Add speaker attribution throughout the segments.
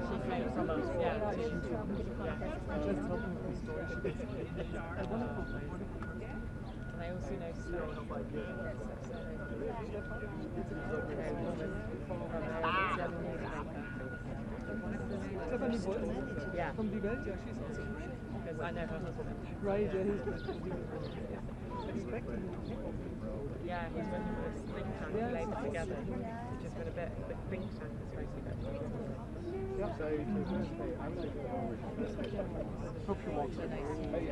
Speaker 1: She came from us, yeah.
Speaker 2: Just helping with the story.
Speaker 1: And I also noticed that
Speaker 2: Stephanie Boyle?
Speaker 1: yeah.
Speaker 2: From Die Welt? Yeah, she's awesome.
Speaker 1: Because I know her husband.
Speaker 2: Right, yeah, he's expecting.
Speaker 1: Yeah, he's working with this think tank, Labour Together, which has been a bit, but think tank is supposed to be good.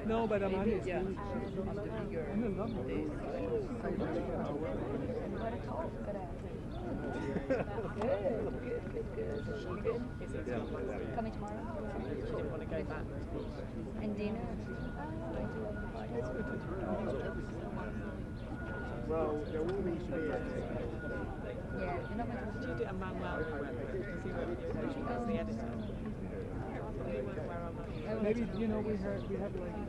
Speaker 2: No, but I'm honest.
Speaker 1: Yeah.
Speaker 2: In London.
Speaker 3: Coming tomorrow?
Speaker 1: She didn't want to go back.
Speaker 3: And dinner?
Speaker 4: Well, there will need to be a...
Speaker 3: Yeah, you're not meant to.
Speaker 1: Did you do a Manuel who went with? Because he wrote as the editor. He went where I'm not.
Speaker 2: Maybe, you know, we have like a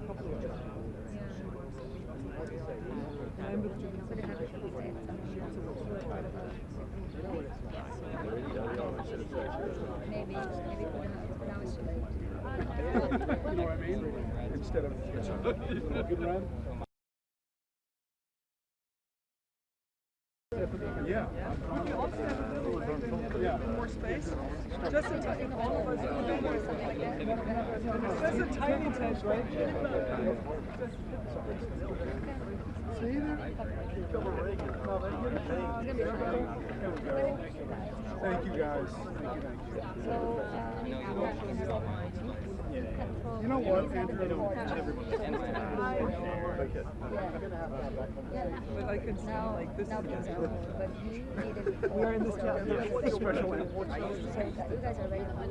Speaker 2: couple of jobs. I'm with Jim.
Speaker 3: Maybe now it's too late.
Speaker 4: You know what I mean? Instead of a good run. Yeah. Yeah.
Speaker 2: More space. Just a tiny, all of us. Just a tiny tent, right?
Speaker 4: See there? Thank you guys. You know what, Andrew?
Speaker 2: But I can see like this is
Speaker 3: we
Speaker 2: are in this town.
Speaker 4: Special
Speaker 3: you guys are ready for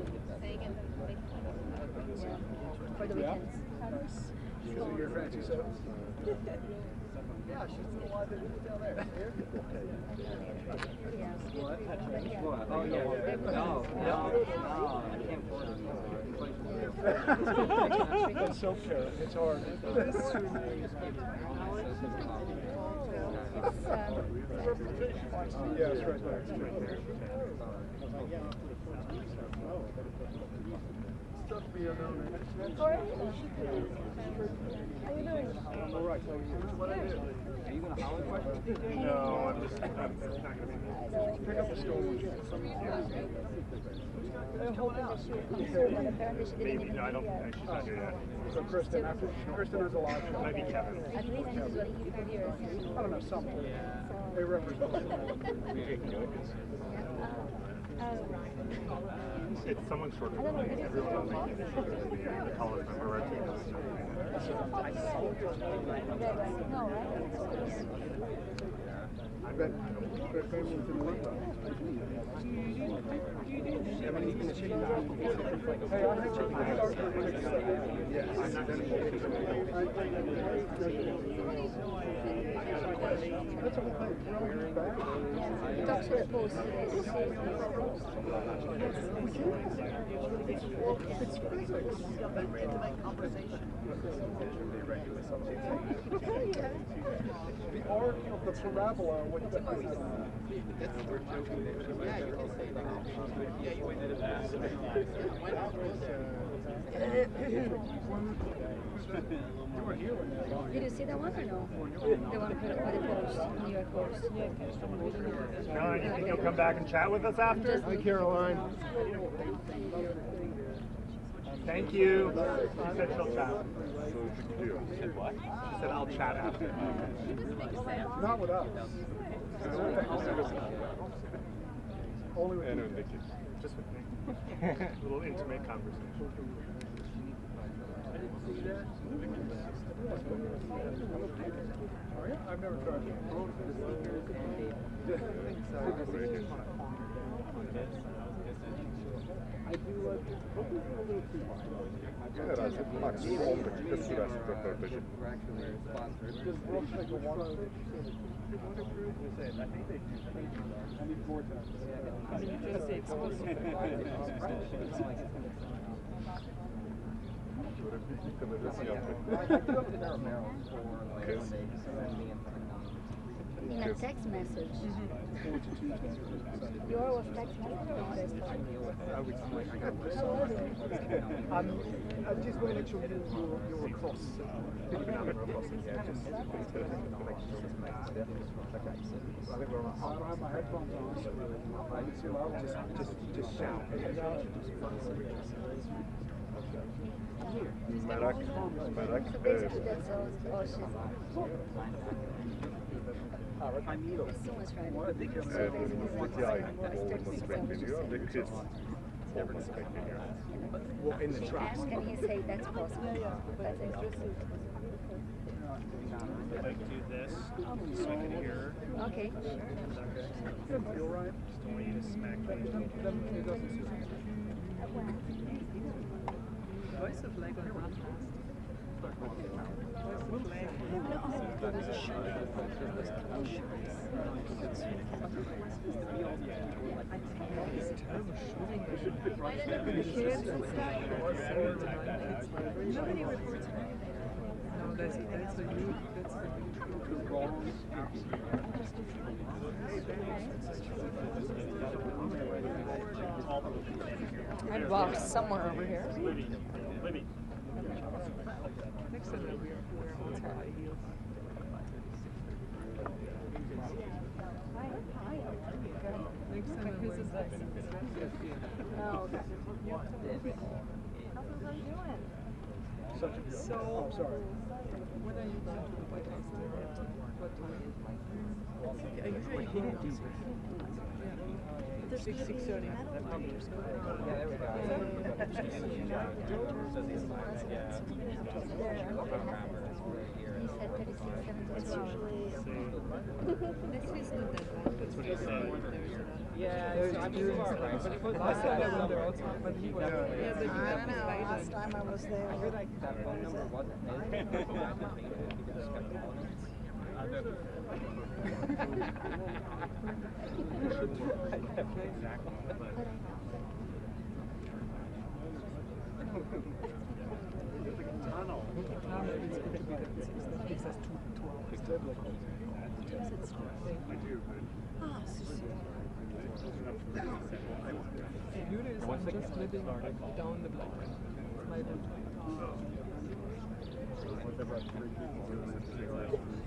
Speaker 3: the weekends.
Speaker 4: Because of your fancy stuff. Yeah, she's still alive down there.
Speaker 3: What?
Speaker 5: Oh, yeah. No, I can't afford it.
Speaker 4: That's self-care. It's hard. Yeah, it's right there. Tough being known.
Speaker 3: Corey?
Speaker 4: How you doing? I'm all right. How are you? What I do?
Speaker 5: Are you going to holler question?
Speaker 4: No, I'm not going to be. Pick up the stone.
Speaker 3: We're hoping that she will come soon, but apparently she didn't even
Speaker 4: No, I don't
Speaker 3: do
Speaker 4: think
Speaker 3: that.
Speaker 4: she's not doing that. So Kristen is alive. Maybe Kevin.
Speaker 3: At least this is what he could hear.
Speaker 4: I don't know, something. They represent
Speaker 6: It's someone short of me. Everyone else is the college member or team.
Speaker 3: No, right?
Speaker 4: I bet their families in limbo. Haven't even achieved that. Hey, I have to yes. That's all right.
Speaker 3: Doctor post
Speaker 4: It's physics. They regulate conversation. The arc of the parabola with the...
Speaker 3: Did you see that one or no? The one for the post, New York Post.
Speaker 6: Caroline, you think you'll come back and chat with us after?
Speaker 4: Hi, Caroline.
Speaker 6: Thank you. She said she'll chat. She said I'll chat after.
Speaker 4: Not with us. Only with you.
Speaker 6: Just with me. A little intimate conversation.
Speaker 4: I've never tried it. I do like it.
Speaker 6: Herhalde maksimum 10 dakika sürersin röportajı.
Speaker 4: Does Brooks make a water fish? I need more time.
Speaker 3: In a text message. Yours was text message or what?
Speaker 2: I just want to make sure you're across. Pick your number across. Yeah, just make sure it's okay. I think we're all right. I have my headphones on. Just shout.
Speaker 3: So basically that's all she's on.
Speaker 2: What in the trap?
Speaker 3: Ask and he say that's possible. That's it.
Speaker 6: Like do this, so I can hear.
Speaker 3: Okay.
Speaker 2: You all right?
Speaker 6: Just don't want you to smack me.
Speaker 1: Voice of leg on run fast. Voice of leg. There was a show. There was a couple shows. It's terrible shooting. The kids and stuff. Nobody reports anything. No, that's a new. That's the
Speaker 7: I'd walk somewhere over here.
Speaker 6: Libby.
Speaker 1: next time that we're on high heels. Next time I'm wearing high heels.
Speaker 7: Oh, okay.
Speaker 1: So, I'm sorry. When are you going to the White House tomorrow? What time? I usually hit it. Yeah. 6:30.
Speaker 5: Yeah, there we go.
Speaker 3: It's usually
Speaker 1: Next week's not that bad.
Speaker 6: That's what he said.
Speaker 5: Yeah,
Speaker 1: There's
Speaker 5: I
Speaker 1: two. Last time I went there also, but he was. Yeah, they
Speaker 7: I don't know. Last time I was there.
Speaker 5: I feel like that phone number wasn't his. He just kept calling it.
Speaker 6: Exactly. Tunnel.
Speaker 1: Takes us 2 hours.
Speaker 6: I do,
Speaker 1: Beauty is I'm just living down the block. My room.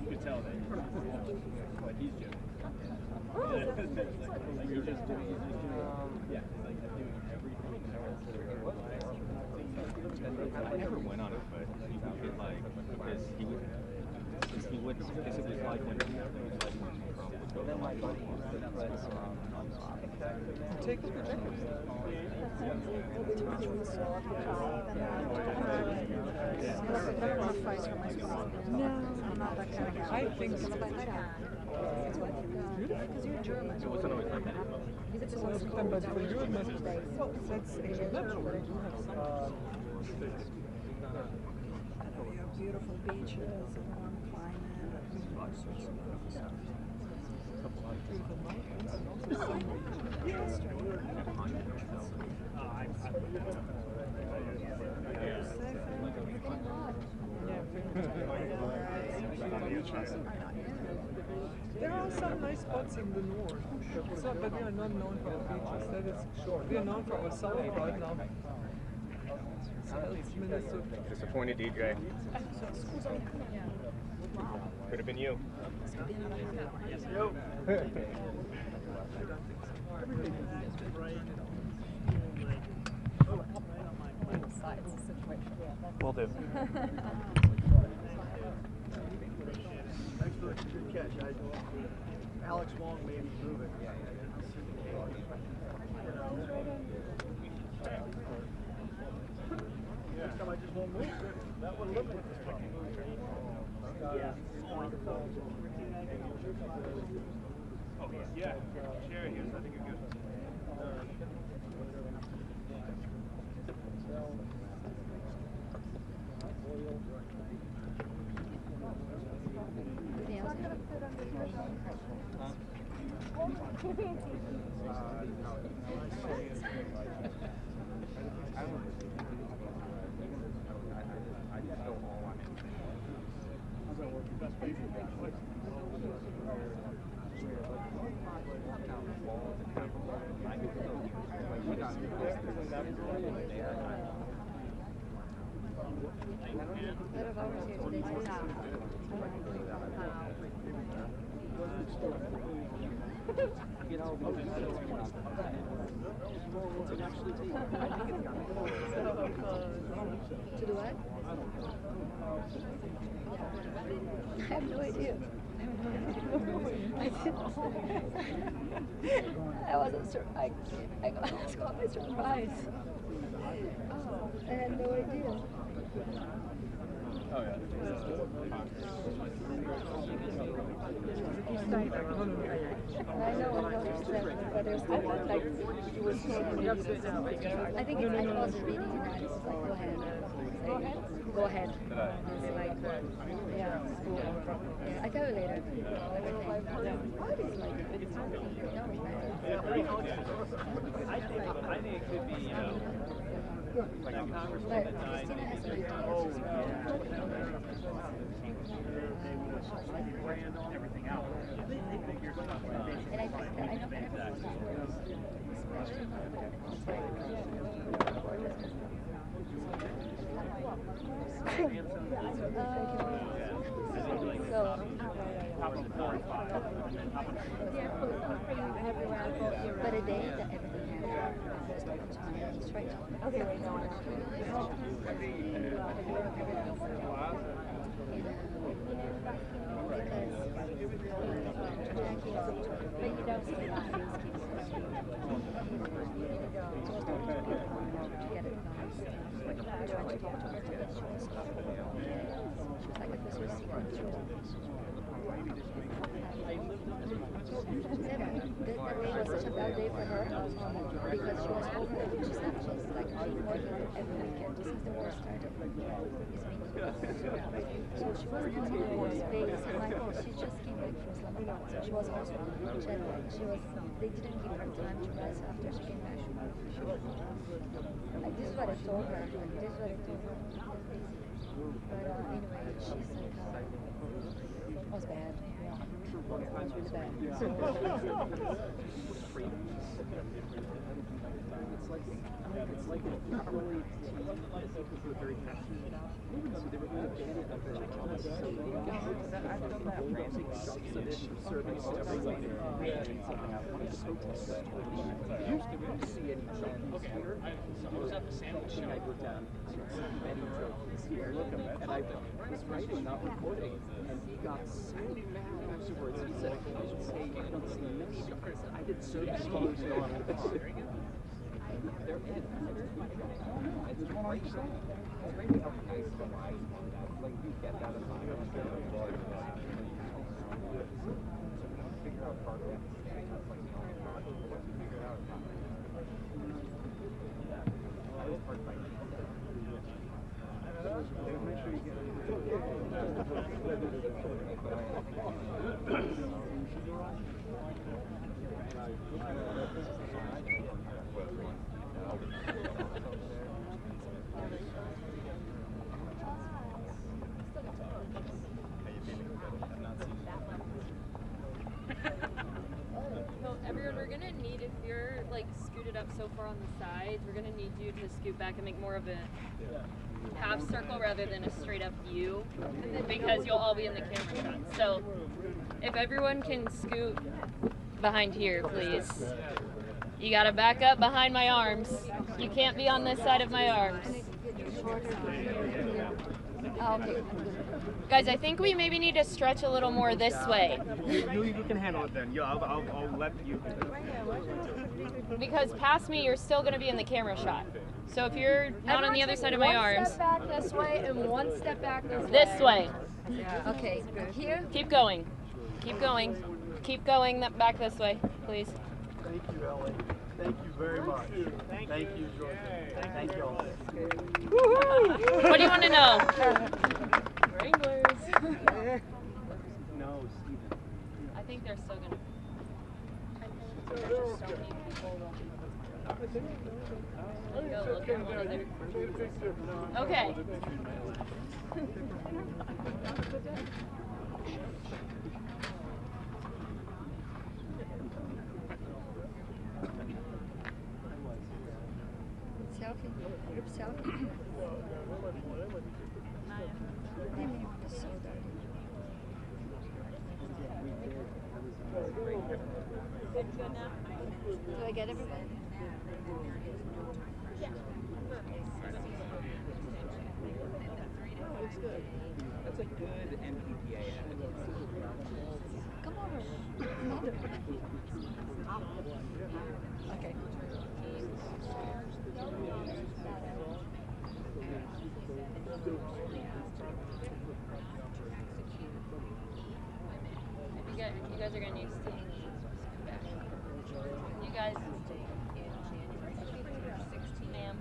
Speaker 6: You could tell that. Like he's joking. Like you're just doing it. Yeah, like doing everything. I never went on it, but he would like because he would because it was like when Trump would go. Then my buddy
Speaker 1: Take off the jacket.
Speaker 7: I don't want to fight for my spot. No, I'm not that kind of guy.
Speaker 1: I think so.
Speaker 7: Because you're German.
Speaker 6: It wasn't always like that.
Speaker 1: But for you it must be that's actually natural. We have some.
Speaker 7: We have beautiful beaches, a warm climate, all sorts of stuff.
Speaker 1: Beautiful mountains and also some there are some nice spots in the north, so, but we are not known for our beaches. That is sure. We are known for our south right now. Minnesota.
Speaker 8: Disappointed, DJ. Could have been you.
Speaker 6: Will do.
Speaker 4: Thanks for the good catch. Alex Wong made me move it. Next time I just won't move it. That would eliminate this problem.
Speaker 6: Yeah. Yeah. Share it. I think you're good.
Speaker 3: lot of hours here today. To do what? I have no idea. I wasn't sure. I caught my surprise. I had no idea.
Speaker 6: Oh, yeah.
Speaker 3: I know what but there's still like you were told me. I think I was reading and I was like, go ahead. It's like, yeah. I tell you later. Everything. What is like? No,
Speaker 5: I think it could be, like a conversation.
Speaker 3: but Christina has an idea.
Speaker 5: Everything out.
Speaker 3: And I think that I know kind of but a day that everything has time is right. Okay. That day was such a bad day for her because she was home. She's like she's working every weekend since the war started. So she wasn't in the war space. I'm like, oh, she just came back from Islamabad. So she was also they didn't give her time to rest after she came back. Like, this is what I told her. This is what I told her. But anyway, she's like, it was bad. It was really bad.
Speaker 2: It's like an early teen, because we're very passionate. So they were really bad at that. Service everyone. One of the protesters told me, you don't see any trophies here. I wrote down many trophies here. And I was writing, not recording, and he got so mad afterwards. He said, I should say, you don't see many trophies. I did so many. They're in. It's great. It's great to have guys go live on that. Like, you get that as figure out progress. I was part by make sure you get
Speaker 9: Everyone, we're gonna need, if you're like scooted up so far on the sides, we're gonna need you to scoot back and make more of a half circle rather than a straight up U, because you'll all be in the camera shot. So if everyone can scoot behind here, please. You gotta back up behind my arms. You can't be on this side of my arms. Guys, I think we maybe need to stretch a little more this way.
Speaker 8: You can handle it then. Yeah, I'll let you.
Speaker 9: Because past me, you're still going to be in the camera shot. So if you're not on the other side of my arms.
Speaker 3: One step back this way and one step back this way.
Speaker 9: This way.
Speaker 3: Okay, here.
Speaker 9: Keep going. Keep going. Keep going back this way, please.
Speaker 4: Thank you, Ellie. Thank you very much. Thank you, Georgia. Thank you all.
Speaker 9: What do you want to know?
Speaker 3: Wranglers.
Speaker 2: No, Steven.
Speaker 9: I think they're still gonna. There's just so many people. Okay.
Speaker 3: Group self. They make the soda. Do I get everybody?
Speaker 1: Looks good.
Speaker 2: That's a good MPPA ad.
Speaker 3: Come over. Mother. Okay.
Speaker 9: You guys are gonna need to back. You guys, ma'am.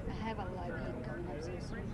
Speaker 3: I have a live lead coming up so soon.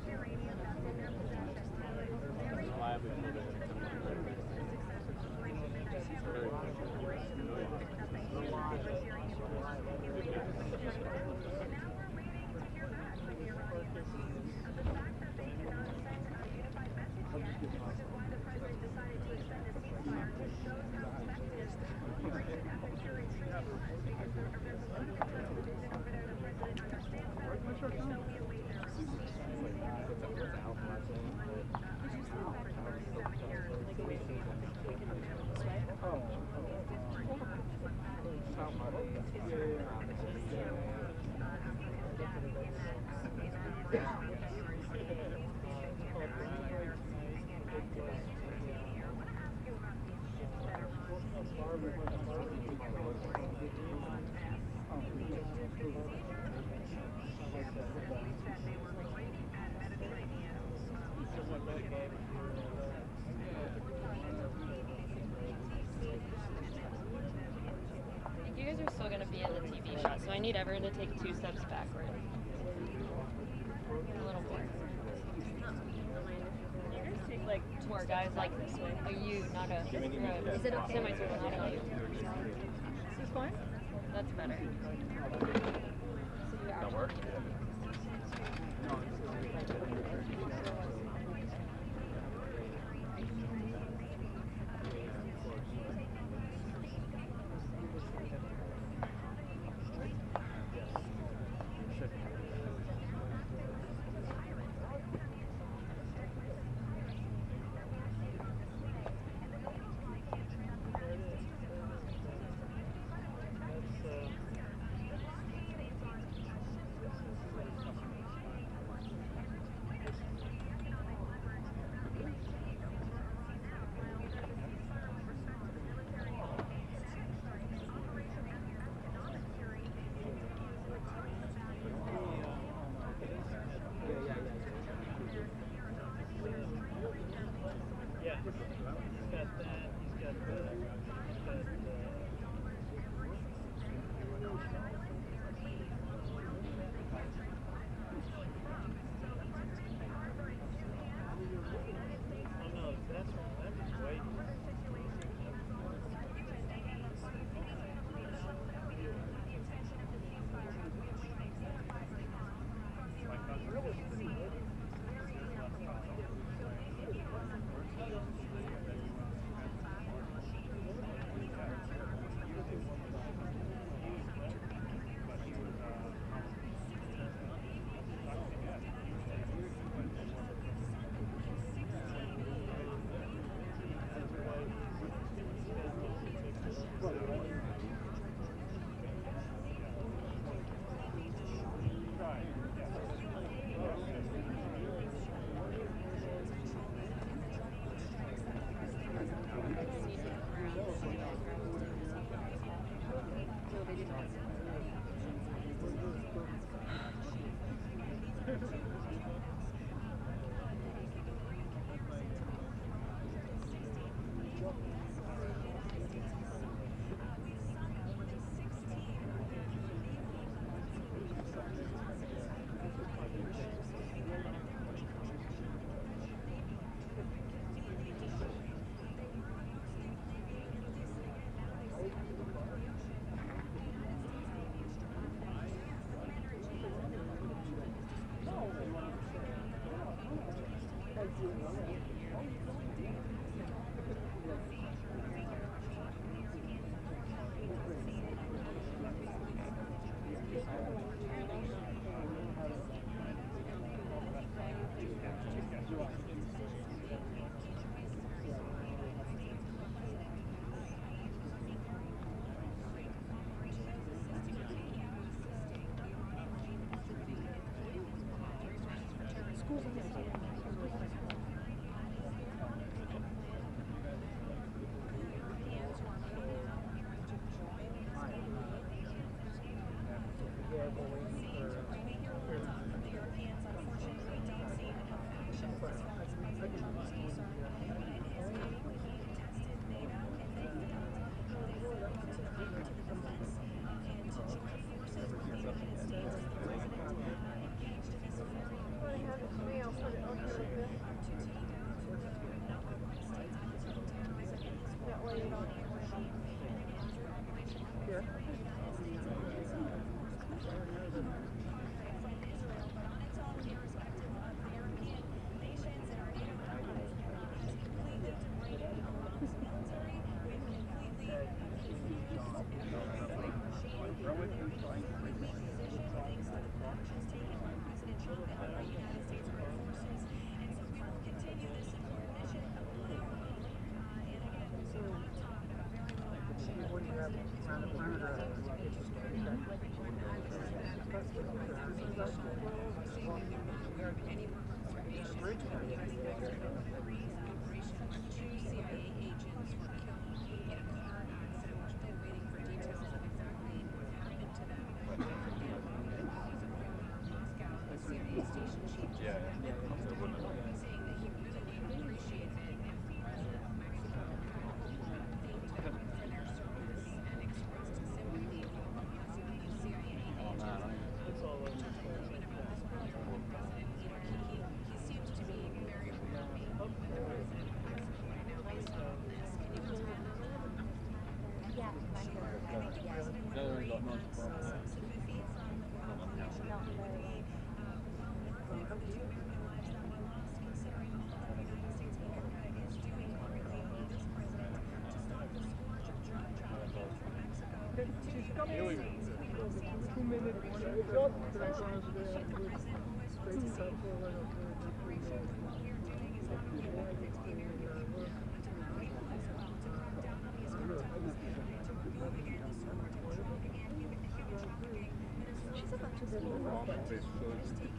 Speaker 3: You guys are still going to be in the TV shot, so I need everyone to take 2 steps backward. A little more. You guys take like more guys like this way. You, not a. Is it okay? Semi-circle, not a you. This is fine? That's better.
Speaker 6: That work?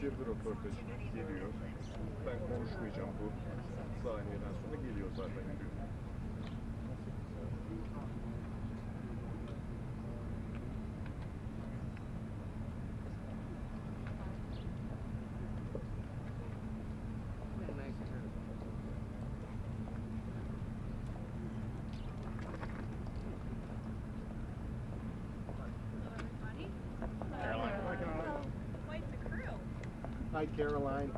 Speaker 10: Bir röportaj geliyor. Ben konuşmayacağım bu saniyeden sonra geliyor zaten.
Speaker 4: Hi, Caroline.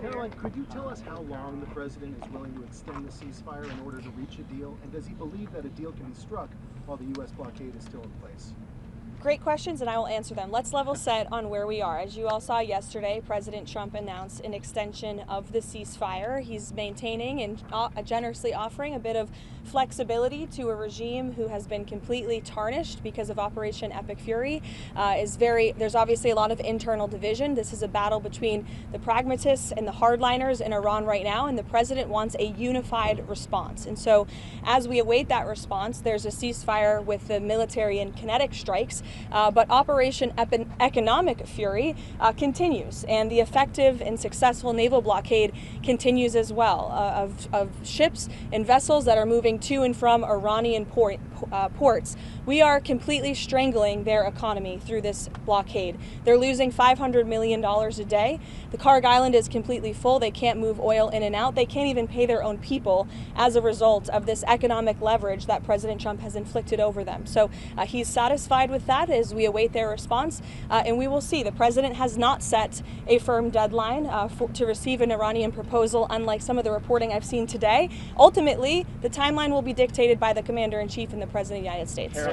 Speaker 4: Caroline, could you tell us how long the president is willing to extend the ceasefire in order to reach a deal? And does he believe that a deal can be struck while the U.S. blockade is still in place?
Speaker 11: Great questions, and I will answer them. Let's level set on where we are. As you all saw yesterday, President Trump announced an extension of the ceasefire. He's maintaining and generously offering a bit of flexibility to a regime who has been completely tarnished because of Operation Epic Fury. There's obviously a lot of internal division. This is a battle between the pragmatists and the hardliners in Iran right now, and the president wants a unified response. And so as we await that response, there's a ceasefire with the military and kinetic strikes, but Operation Economic Fury continues, and the effective and successful naval blockade continues as well, of ships and vessels that are moving to and from Iranian ports. We are completely strangling their economy through this blockade. They're losing $500 million a day. The Karg Island is completely full. They can't move oil in and out. They can't even pay their own people as a result of this economic leverage that President Trump has inflicted over them. So he's satisfied with that. that as we await their response, and we will see. The president has not set a firm deadline to receive an Iranian proposal, unlike some of the reporting I've seen today. Ultimately, the timeline will be dictated by the commander-in-chief and the president of the United States.
Speaker 6: Is it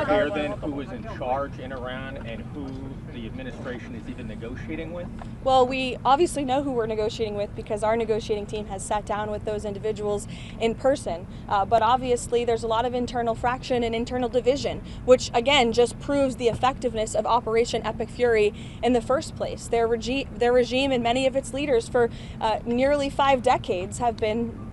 Speaker 6: clear then who is in charge in Iran and who the administration is even negotiating with?
Speaker 11: Well, we obviously know who we're negotiating with because our negotiating team has sat down with those individuals in person. But obviously there's a lot of internal fraction and internal division, which again just proves the effectiveness of Operation Epic Fury in the first place. Their regime and many of its leaders for nearly 5 decades have been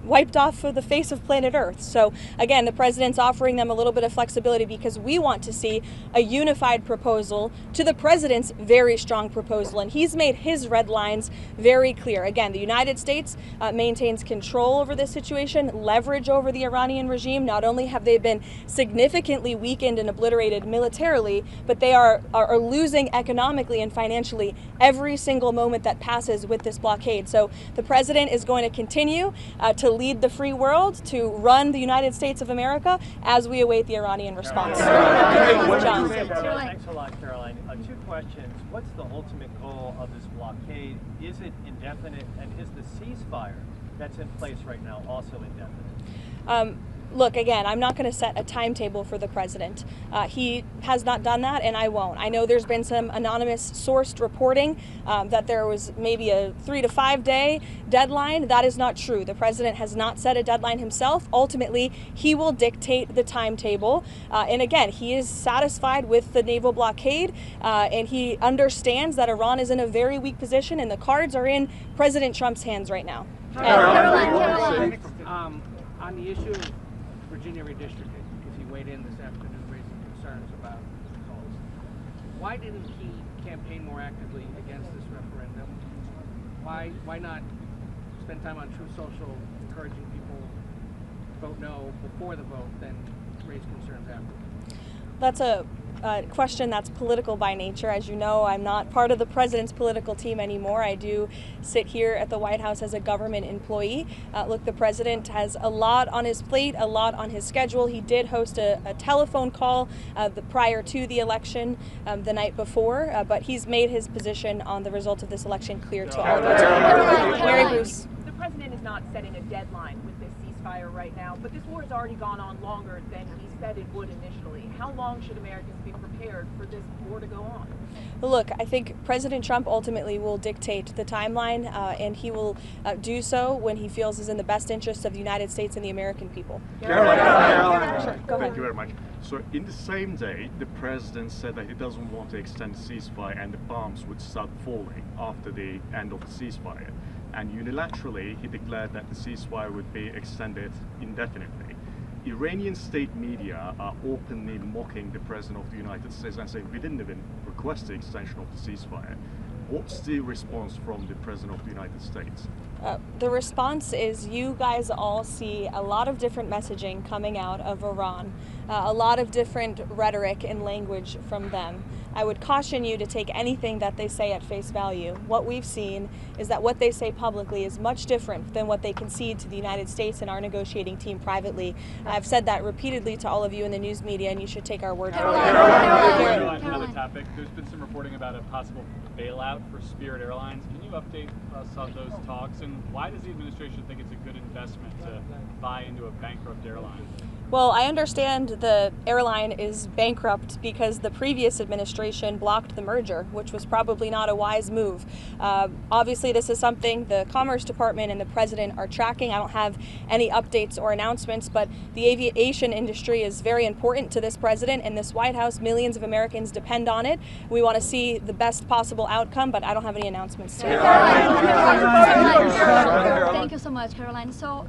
Speaker 11: wiped off of the face of planet Earth. So again, the president's offering them a little bit of flexibility because we want to see a unified proposal to the president's very strong proposal, and he's made his red lines very clear. Again, the United States maintains control over this situation, leverage over the Iranian regime. Not only have they been significantly weakened and obliterated militarily, but they are losing economically and financially every single moment that passes with this blockade. So the president is going to continue to lead the free world, to run the United States of America as we await the Iranian response. John.
Speaker 12: Thanks a lot, Caroline. 2 questions. What's the ultimate goal of this blockade? Is it indefinite? And is the ceasefire that's in place right now also indefinite?
Speaker 11: Look, again, I'm not going to set a timetable for the president. He has not done that, and I won't. I know there's been some anonymous sourced reporting that there was maybe a 3 to 5 day deadline. That is not true. The president has not set a deadline himself. Ultimately, he will dictate the timetable. And again, he is satisfied with the naval blockade, and he understands that Iran is in a very weak position, and the cards are in President Trump's hands right now.
Speaker 3: Caroline.
Speaker 12: On the issue of Virginia redistricting, because he weighed in this afternoon raising concerns about results. Why didn't he campaign more actively against this referendum? Why not spend time on True Social encouraging people to vote no before the vote, then raise concerns after?
Speaker 11: That's a question that's political by nature. As you know, I'm not part of the president's political team anymore. I do sit here at the White House as a government employee. Look, the president has a lot on his plate, a lot on his schedule. He did host a telephone call prior to the election the night before, but he's made his position on the result of this election clear to all of us. Mary Bruce.
Speaker 13: The president is not setting a deadline with this ceasefire right now, but this war has already gone on longer than he said it would initially. How long should Americans be prepared for this war to go on?
Speaker 11: Look, I think President Trump ultimately will dictate the timeline, and he will do so when he feels is in the best interest of the United States and the American people.
Speaker 10: Caroline.
Speaker 11: Sure, go ahead.
Speaker 10: Thank you very much. So in the same day, the president said that he doesn't want to extend the ceasefire and the bombs would start falling after the end of the ceasefire. And unilaterally, he declared that the ceasefire would be extended indefinitely. Iranian state media are openly mocking the President of the United States and saying we didn't even request the extension of the ceasefire. What's the response from the President of the United States?
Speaker 11: The response is you guys all see a lot of different messaging coming out of Iran, a lot of different rhetoric and language from them. I would caution you to take anything that they say at face value. What we've seen is that what they say publicly is much different than what they concede to the United States and our negotiating team privately. I've said that repeatedly to all of you in the news media, and you should take our word for it.
Speaker 14: Another topic. There's been some reporting about a possible bailout for Spirit Airlines. Can you update us on those talks, and why does the administration think it's a good investment to buy into a bankrupt airline?
Speaker 11: Well, I understand the airline is bankrupt because the previous administration blocked the merger, which was probably not a wise move. Obviously, this is something the Commerce Department and the President are tracking. I don't have any updates or announcements, but the aviation industry is very important to this President and this White House. Millions of Americans depend on it. We want to see the best possible outcome, but I don't have any announcements today.
Speaker 3: Thank you so much, Caroline. So,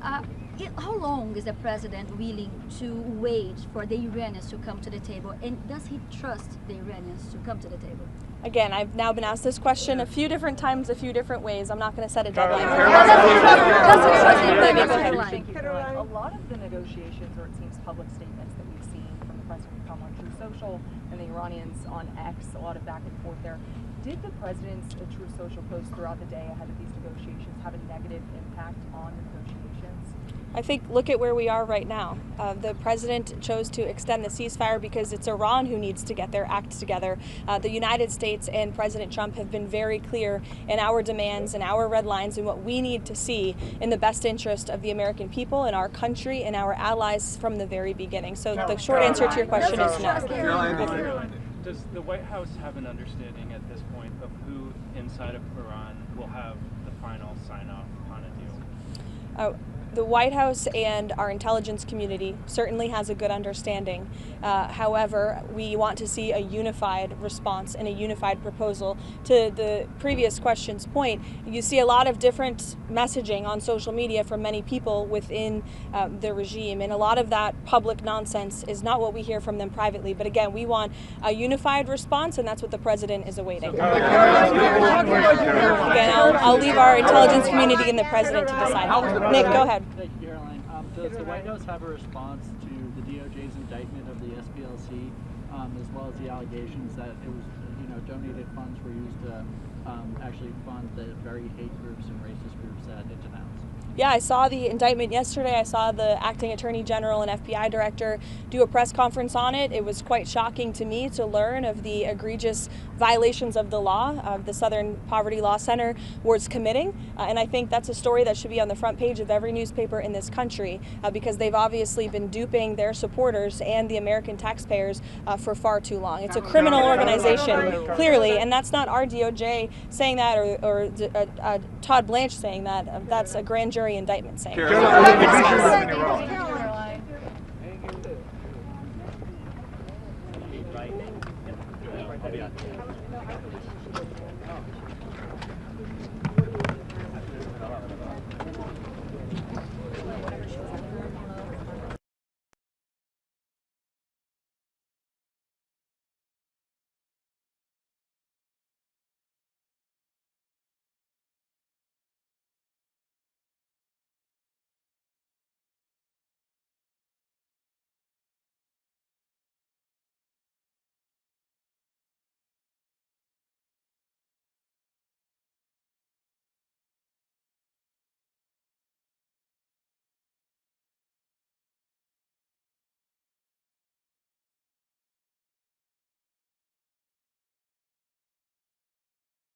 Speaker 3: how long is the president willing to wait for the Iranians to come to the table, and does he trust the Iranians to come to the table?
Speaker 11: Again, I've now been asked this question a few different times, a few different ways. I'm not going to set a deadline.
Speaker 1: Caroline, a lot of the negotiations, or it seems public statements that we've seen from the president come on True Social and the Iranians on X, a lot of back and forth there. Did the president's True Social post throughout the day ahead of these negotiations have a negative impact on the negotiations?
Speaker 11: I think look at where we are right now. The president chose to extend the ceasefire because it's Iran who needs to get their act together. The United States and President Trump have been very clear in our demands and our red lines and what we need to see in the best interest of the American people and our country and our allies from the very beginning. So the short answer to your question is no.
Speaker 6: Does the White House have an understanding at this point of who inside of Iran will have the final sign-off on a deal?
Speaker 11: The White House and our intelligence community certainly has a good understanding. However, we want to see a unified response and a unified proposal. To the previous question's point, you see a lot of different messaging on social media from many people within the regime, and a lot of that public nonsense is not what we hear from them privately. But again, we want a unified response, and that's what the president is awaiting. Again, I'll leave our intelligence community and the president to decide. Nick, go ahead.
Speaker 15: Thank you, Caroline. Does the White House have a response to the DOJ's indictment of the SPLC, as well as the allegations that it was, donated funds were used to actually fund the very hate groups and racist groups that it denounced?
Speaker 11: Yeah, I saw the indictment yesterday. I saw the acting attorney general and FBI director do a press conference on it. It was quite shocking to me to learn of the egregious violations of the law the Southern Poverty Law Center was committing. And I think that's a story that should be on the front page of every newspaper in this country because they've obviously been duping their supporters and the American taxpayers for far too long. It's a criminal organization, clearly, and that's not our DOJ saying that or Todd Blanche saying that. That's a grand jury indictment saying.